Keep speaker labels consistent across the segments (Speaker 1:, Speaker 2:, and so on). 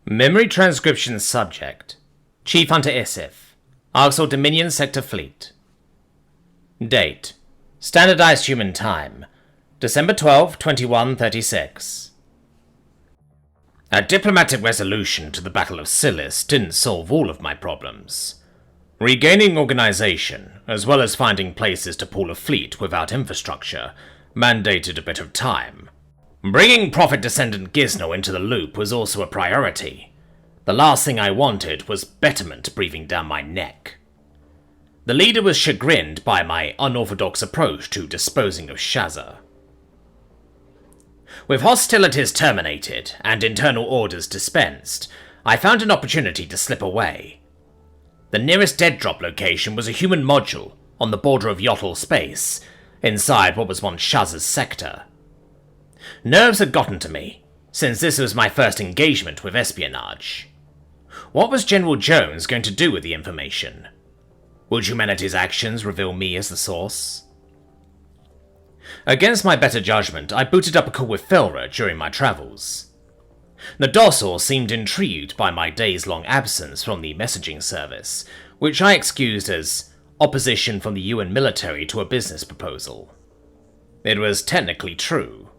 Speaker 1: Memory transcription subject. Chief Hunter Isif. Arxel Dominion Sector Fleet. Date. Standardized Human Time. December 12, 2136. A diplomatic resolution to the Battle of Silis didn't solve all of my problems. Regaining organization, as well as finding places to pool a fleet without infrastructure, mandated a bit of time. Bringing Prophet Descendant Gizno into the loop was also a priority. The last thing I wanted was betterment breathing down my neck. The leader was chagrined by my unorthodox approach to disposing of Shazza. With hostilities terminated and internal orders dispensed, I found an opportunity to slip away. The nearest dead drop location was a human module on the border of Yotl space, inside what was once Shazza's sector. Nerves had gotten to me, since this was my first engagement with espionage. What was General Jones going to do with the information? Would humanity's actions reveal me as the source? Against my better judgment, I booted up a call with Felra during my travels. The docile seemed intrigued by my days-long absence from the messaging service, which I excused as opposition from the UN military to a business proposal. It was technically true.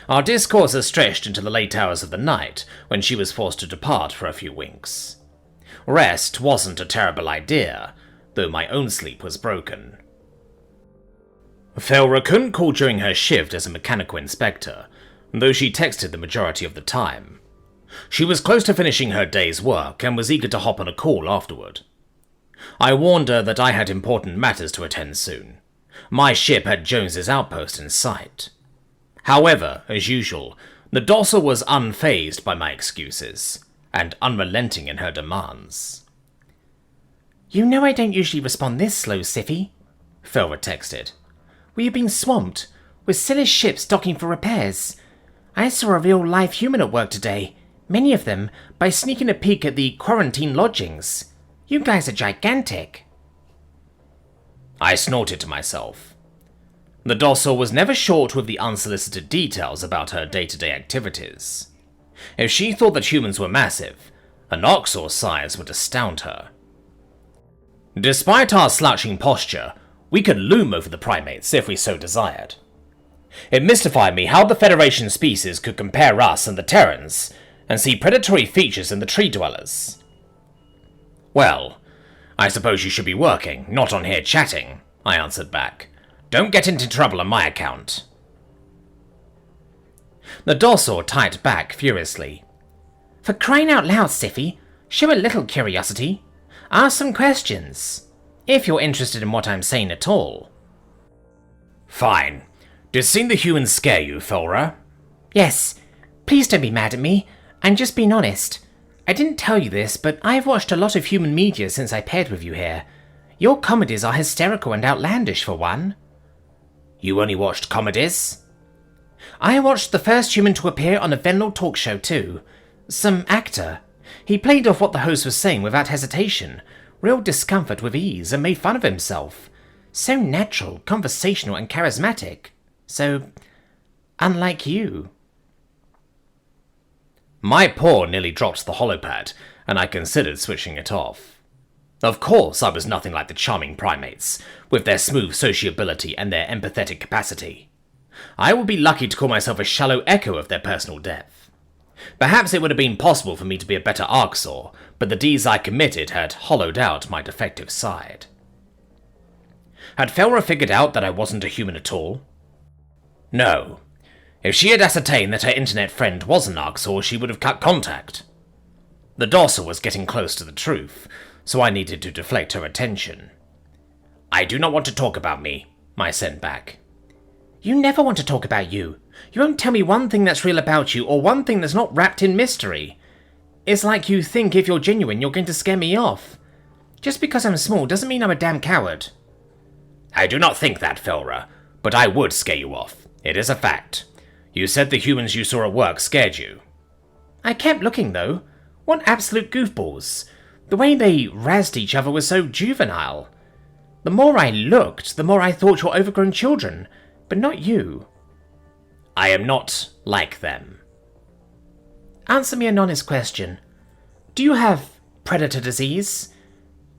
Speaker 1: Our discourses stretched into the late hours of the night, when she was forced to depart for a few winks. Rest wasn't a terrible idea, though my own sleep was broken. Felra couldn't call during her shift as a mechanical inspector, though she texted the majority of the time. She was close to finishing her day's work and was eager to hop on a call afterward. I warned her that I had important matters to attend soon. My ship had Jones's outpost in sight. However, as usual, the docile was unfazed by my excuses, and unrelenting in her demands.
Speaker 2: "You know I don't usually respond this slow, Scifi," Felra texted. "We've been swamped, with Silis ships docking for repairs. I saw a real live human at work today, many of them, by sneaking a peek at the quarantine lodgings. You guys are gigantic."
Speaker 1: I snorted to myself. The docile was never short with the unsolicited details about her day-to-day activities. If she thought that humans were massive, an Oxor's size would astound her. Despite our slouching posture, we could loom over the primates if we so desired. It mystified me how the Federation species could compare us and the Terrans, and see predatory features in the tree dwellers. "Well, I suppose you should be working, not on here chatting," I answered back. "Don't get into trouble on my account."
Speaker 2: The docile typed back furiously. "For crying out loud, Scifi, show a little curiosity. Ask some questions, if you're interested in what I'm saying at all."
Speaker 1: "Fine. Did seeing the humans scare you, Felra?"
Speaker 2: "Yes. Please don't be mad at me. I'm just being honest. I didn't tell you this, but I've watched a lot of human media since I paired with you here. Your comedies are hysterical and outlandish, for one."
Speaker 1: "You only watched comedies?"
Speaker 2: "I watched the first human to appear on a Venlord talk show too. Some actor. He played off what the host was saying without hesitation, real discomfort with ease, and made fun of himself. So natural, conversational, and charismatic. So unlike you."
Speaker 1: My paw nearly dropped the holopad, and I considered switching it off. Of course, I was nothing like the charming primates, with their smooth sociability and their empathetic capacity. I would be lucky to call myself a shallow echo of their personal depth. Perhaps it would have been possible for me to be a better Arxor, but the deeds I committed had hollowed out my defective side. Had Felra figured out that I wasn't a human at all? No. If she had ascertained that her internet friend was an Arxor, she would have cut contact. The docile was getting close to the truth, so I needed to deflect her attention. "I do not want to talk about me," I sent back.
Speaker 2: "You never want to talk about you. You won't tell me one thing that's real about you, or one thing that's not wrapped in mystery. It's like you think if you're genuine, you're going to scare me off. Just because I'm small doesn't mean I'm a damn coward."
Speaker 1: "I do not think that, Felra, but I would scare you off. It is a fact. You said the humans you saw at work scared you."
Speaker 2: "I kept looking, though. What absolute goofballs. The way they razzed each other was so juvenile. The more I looked, the more I thought you're overgrown children, but not you."
Speaker 1: "I am not like them."
Speaker 2: "Answer me an honest question. Do you have predator disease?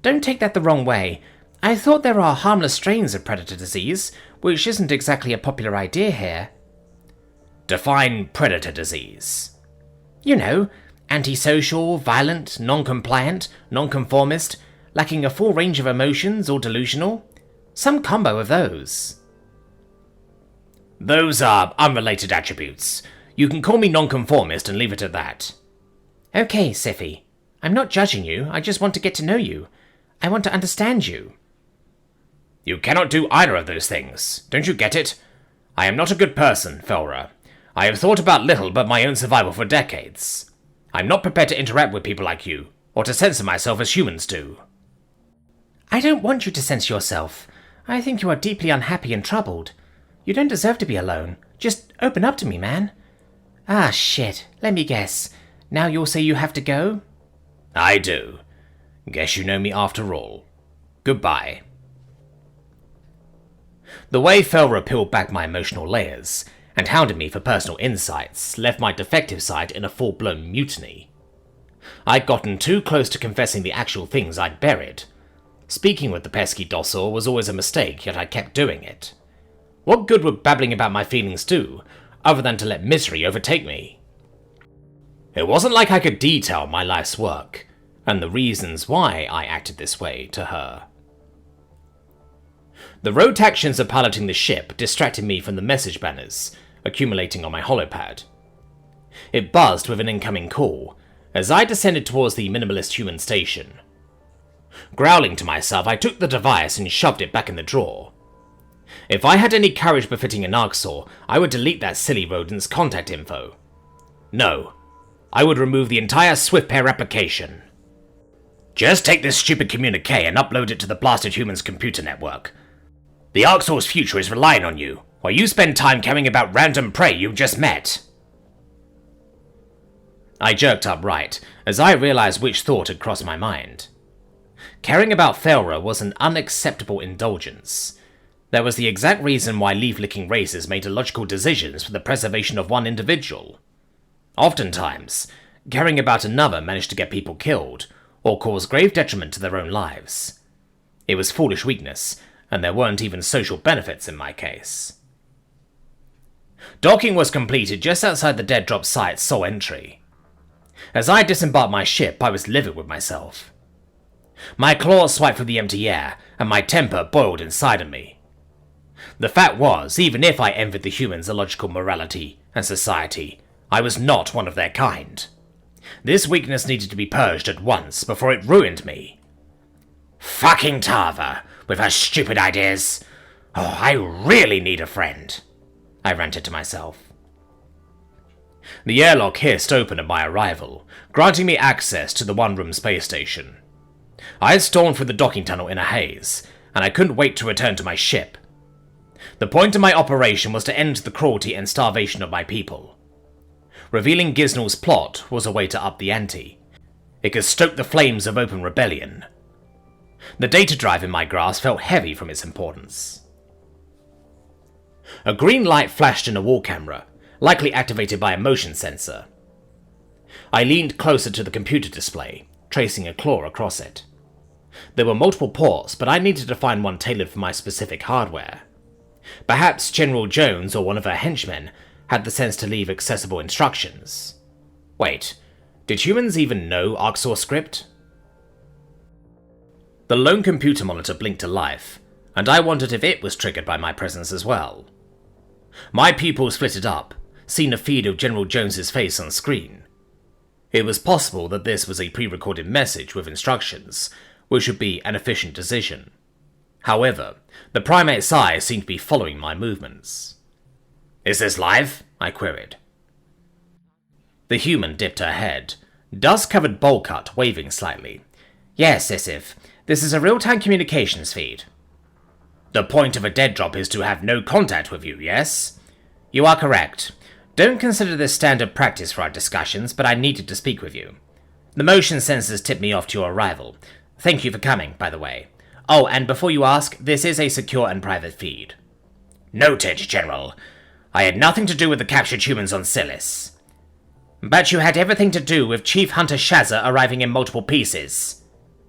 Speaker 2: Don't take that the wrong way. I thought there are harmless strains of predator disease, which isn't exactly a popular idea here.
Speaker 1: Define predator disease.
Speaker 2: You know, antisocial, violent, non-compliant, non-conformist, lacking a full range of emotions or delusional. Some combo of those.
Speaker 1: Those are unrelated attributes. You can call me nonconformist and leave it at that.
Speaker 2: Okay, Scifi. I'm not judging you, I just want to get to know you. I want to understand you.
Speaker 1: You cannot do either of those things. Don't you get it? I am not a good person, Felra. I have thought about little but my own survival for decades. I'm not prepared to interact with people like you, or to censor myself as humans do.
Speaker 2: I don't want you to censor yourself. I think you are deeply unhappy and troubled. You don't deserve to be alone. Just open up to me, man. Ah, shit. Let me guess. Now you'll say you have to go?
Speaker 1: I do. Guess you know me after all. Goodbye. The way Felra peeled back my emotional layers and hounded me for personal insights left my defective side in a full-blown mutiny. I'd gotten too close to confessing the actual things I'd buried. Speaking with the pesky docile was always a mistake, yet I kept doing it. What good would babbling about my feelings do, other than to let misery overtake me? It wasn't like I could detail my life's work, and the reasons why I acted this way to her. The rote actions of piloting the ship distracted me from the message banners accumulating on my holopad. It buzzed with an incoming call as I descended towards the minimalist human station. Growling to myself, I took the device and shoved it back in the drawer. If I had any courage befitting an Arxor, I would delete that silly rodent's contact info. No, I would remove the entire SwiftPair application. Just take this stupid communique and upload it to the blasted human's computer network. The Arxor's future is relying on you, while you spend time caring about random prey you just met. I jerked upright, as I realized which thought had crossed my mind. Caring about Felra was an unacceptable indulgence. That was the exact reason why leaf-licking races made illogical decisions for the preservation of one individual. Oftentimes, caring about another managed to get people killed, or cause grave detriment to their own lives. It was foolish weakness, and there weren't even social benefits in my case. Docking was completed just outside the dead drop site's sole entry. As I disembarked my ship, I was livid with myself. My claws swiped through the empty air, and my temper boiled inside of me. The fact was, even if I envied the humans' illogical morality and society, I was not one of their kind. This weakness needed to be purged at once before it ruined me. Fucking Tava, with her stupid ideas. Oh, I really need a friend, I ranted to myself. The airlock hissed open at my arrival, granting me access to the one-room space station. I had stormed through the docking tunnel in a haze, and I couldn't wait to return to my ship. The point of my operation was to end the cruelty and starvation of my people. Revealing Gisnell's plot was a way to up the ante. It could stoke the flames of open rebellion. The data drive in my grasp felt heavy from its importance. A green light flashed in a wall camera, likely activated by a motion sensor. I leaned closer to the computer display, tracing a claw across it. There were multiple ports, but I needed to find one tailored for my specific hardware. Perhaps General Jones or one of her henchmen had the sense to leave accessible instructions. Wait, did humans even know Arxor script? The lone computer monitor blinked to life, and I wondered if it was triggered by my presence as well. My pupils flitted up, seeing a feed of General Jones's face on screen. It was possible that this was a pre-recorded message with instructions, which would be an efficient decision. However, the primate's eyes seemed to be following my movements. "Is this live?" I queried. The human dipped her head, dust-covered bowl cut waving slightly. "Yes, Scifi. This is a real-time communications feed." "The point of a dead drop is to have no contact with you, yes?" "You are correct. Don't consider this standard practice for our discussions, but I needed to speak with you. The motion sensors tipped me off to your arrival. Thank you for coming, by the way. Oh, and before you ask, this is a secure and private feed." "Noted, General. I had nothing to do with the captured humans on Silis." But you had everything to do with Chief Hunter Shazza arriving in multiple pieces.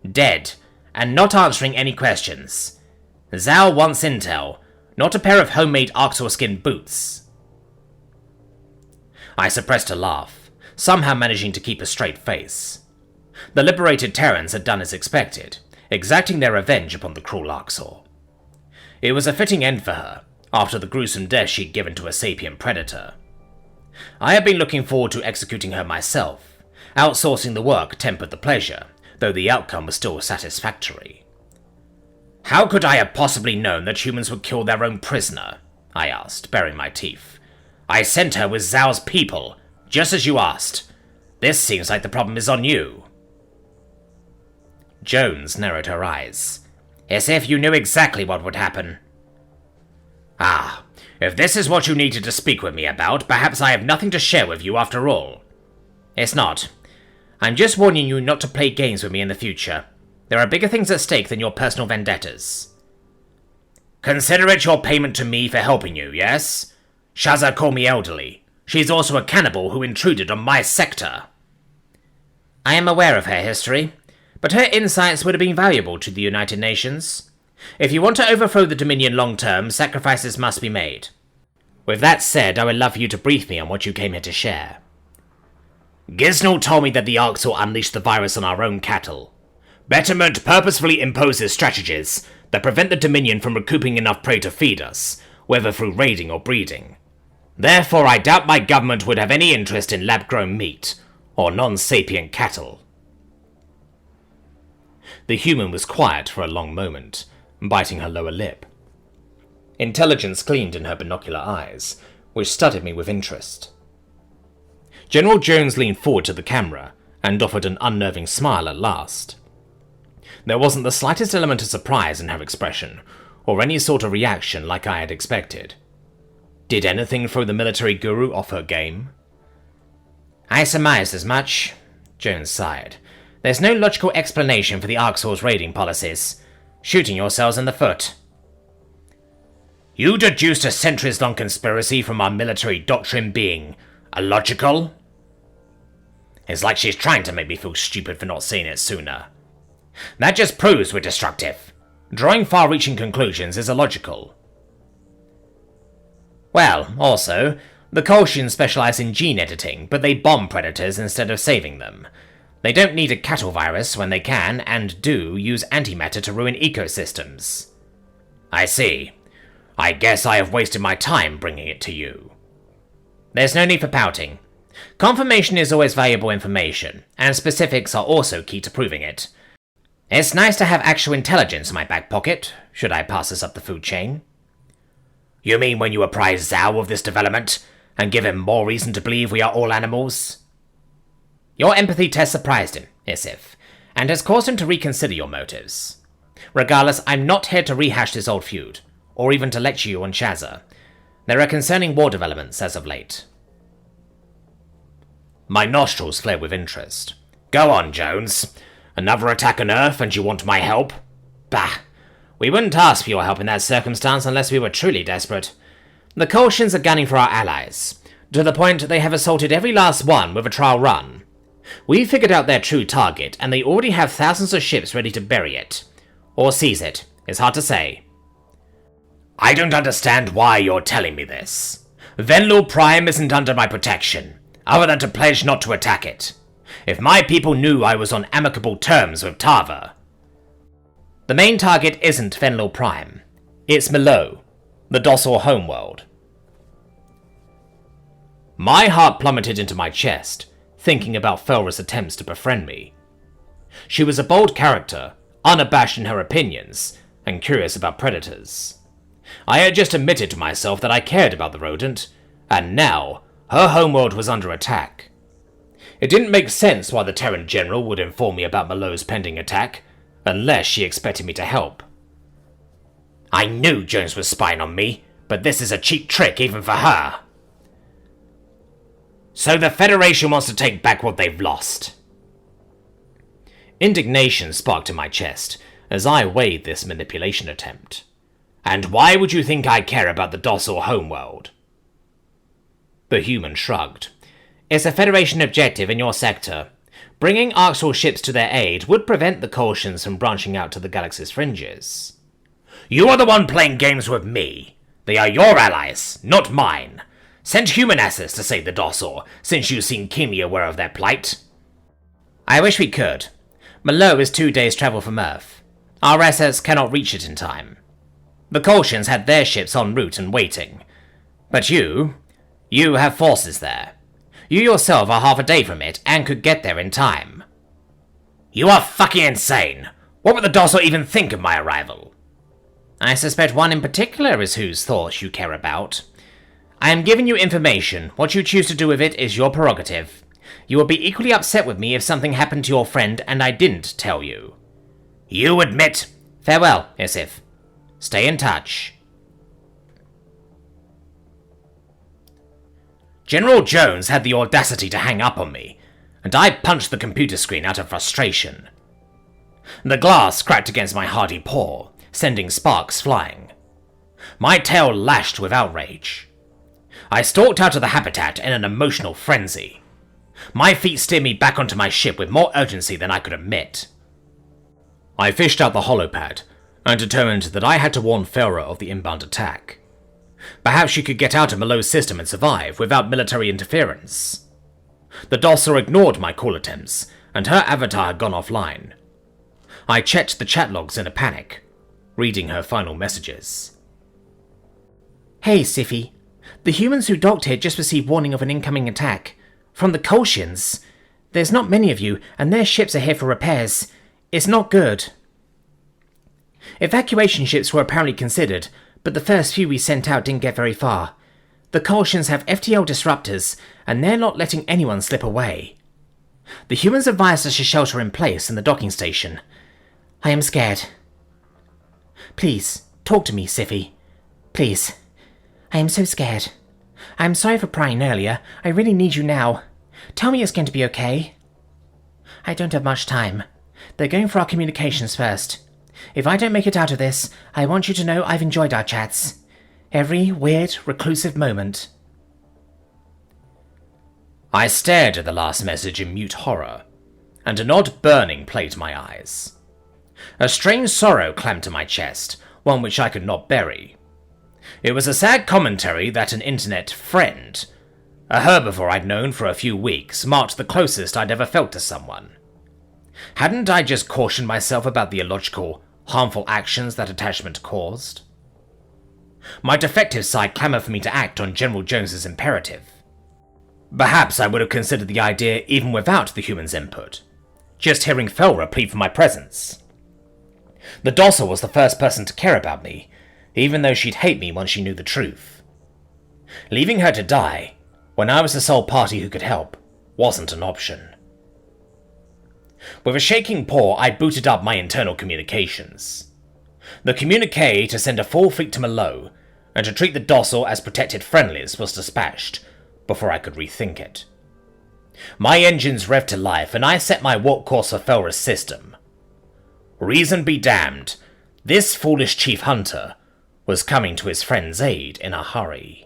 Speaker 1: Dead, and not answering any questions. Zhao wants intel, not a pair of homemade Arctor skin boots. I suppressed a laugh, somehow managing to keep a straight face. The liberated Terrans had done as expected, exacting their revenge upon the cruel Arctor. It was a fitting end for her, after the gruesome death she'd given to a sapient predator. I had been looking forward to executing her myself. Outsourcing the work tempered the pleasure, though the outcome was still satisfactory. How could I have possibly known that humans would kill their own prisoner? I asked, baring my teeth. I sent her with Zhao's people, just as you asked. This seems like the problem is on you. Jones narrowed her eyes, as if you knew exactly what would happen. Ah, if this is what you needed to speak with me about, perhaps I have nothing to share with you after all. It's not. I'm just warning you not to play games with me in the future. There are bigger things at stake than your personal vendettas. Consider it your payment to me for helping you, yes? Shazza called me elderly. She's also a cannibal who intruded on my sector. I am aware of her history, but her insights would have been valuable to the United Nations. If you want to overthrow the Dominion long-term, sacrifices must be made. With that said, I would love for you to brief me on what you came here to share. Gisnell told me that the Arctor unleashed the virus on our own cattle. Betterment purposefully imposes strategies that prevent the Dominion from recouping enough prey to feed us, whether through raiding or breeding. Therefore, I doubt my government would have any interest in lab-grown meat, or non-sapient cattle. The human was quiet for a long moment, biting her lower lip. Intelligence gleamed in her binocular eyes, which studied me with interest. General Jones leaned forward to the camera and offered an unnerving smile at last. There wasn't the slightest element of surprise in her expression, or any sort of reaction like I had expected. Did anything throw the military guru off her game? I surmised as much, Jones sighed. There's no logical explanation for the Arctor's raiding policies. Shooting yourselves in the foot. You deduced a centuries-long conspiracy from our military doctrine being illogical? It's like she's trying to make me feel stupid for not seeing it sooner. That just proves we're destructive. Drawing far-reaching conclusions is illogical. Well, also, the Kolshians specialize in gene editing, but they bomb predators instead of saving them. They don't need a cattle virus when they can, and do, use antimatter to ruin ecosystems. I see. I guess I have wasted my time bringing it to you. There's no need for pouting. Confirmation is always valuable information, and specifics are also key to proving it. It's nice to have actual intelligence in my back pocket, should I pass this up the food chain. You mean when you apprise Zhao of this development, and give him more reason to believe we are all animals? Your empathy test surprised him, Isif, and has caused him to reconsider your motives. Regardless, I'm not here to rehash this old feud, or even to lecture you on Shazza. There are concerning war developments as of late. My nostrils flared with interest. Go on, Jones. Another attack on Earth and you want my help? Bah! We wouldn't ask for your help in that circumstance unless we were truly desperate. The Kolshians are gunning for our allies, to the point they have assaulted every last one with a trial run. We figured out their true target, and they already have thousands of ships ready to bury it. Or seize it. It's hard to say. I don't understand why you're telling me this. Venlil Prime isn't under my protection, other than to pledge not to attack it. If my people knew I was on amicable terms with Tava. The main target isn't Venlil Prime. It's Milo, the docile homeworld. My heart plummeted into my chest, thinking about Felra's attempts to befriend me. She was a bold character, unabashed in her opinions, and curious about predators. I had just admitted to myself that I cared about the rodent, and now her homeworld was under attack. It didn't make sense why the Terran General would inform me about Malo's pending attack, unless she expected me to help. I knew Jones was spying on me, but this is a cheap trick even for her. So the Federation wants to take back what they've lost. Indignation sparked in my chest as I weighed this manipulation attempt. And why would you think I care about the docile homeworld? The human shrugged. It's a Federation objective in your sector. Bringing Arxal ships to their aid would prevent the Kolshians from branching out to the galaxy's fringes. You are the one playing games with me. They are your allies, not mine. Send human asses to save the Dossor, since you seem keenly aware of their plight. I wish we could. Malo is 2 days' travel from Earth. Our assets cannot reach it in time. The Kolshians had their ships en route and waiting. But you have forces there. You yourself are half a day from it and could get there in time. You are fucking insane! What would the Dossor even think of my arrival? I suspect one in particular is whose thoughts you care about. I am giving you information. What you choose to do with it is your prerogative. You would be equally upset with me if something happened to your friend and I didn't tell you. You admit... Farewell, Isif. Stay in touch. General Jones had the audacity to hang up on me, and I punched the computer screen out of frustration. The glass cracked against my hardy paw, sending sparks flying. My tail lashed with outrage. I stalked out of the habitat in an emotional frenzy. My feet steered me back onto my ship with more urgency than I could admit. I fished out the holopad, and determined that I had to warn Farah of the inbound attack. Perhaps she could get out of Malo's system and survive without military interference. The Dossor ignored my call attempts, and her avatar had gone offline. I checked the chat logs in a panic, reading her final messages.
Speaker 2: Hey, Scifi. The humans who docked here just received warning of an incoming attack. From the Kolshians. There's not many of you, and their ships are here for repairs. It's not good. Evacuation ships were apparently considered, but the first few we sent out didn't get very far. The Kolshians have FTL disruptors, and they're not letting anyone slip away. The humans advised us to shelter in place in the docking station. I am scared. Please, talk to me, Scifi. Please. I am so scared. I am sorry for prying earlier. I really need you now. Tell me it's going to be okay. I don't have much time. They're going for our communications first. If I don't make it out of this, I want you to know I've enjoyed our chats. Every weird, reclusive moment.
Speaker 1: I stared at the last message in mute horror, and an odd burning plagued my eyes. A strange sorrow clamped to my chest, one which I could not bury. It was a sad commentary that an internet friend, a herbivore I'd known for a few weeks, marked the closest I'd ever felt to someone. Hadn't I just cautioned myself about the illogical, harmful actions that attachment caused? My defective side clamoured for me to act on General Jones's imperative. Perhaps I would have considered the idea even without the human's input, just hearing Felra plead for my presence. The Dossor was the first person to care about me, even though she'd hate me once she knew the truth. Leaving her to die, when I was the sole party who could help, wasn't an option. With a shaking paw, I booted up my internal communications. The communique to send a full fleet to Malo, and to treat the Dossor as protected friendlies was dispatched, before I could rethink it. My engines revved to life, and I set my warp course for Felra's system. Reason be damned, this foolish chief hunter was coming to his friend's aid in a hurry.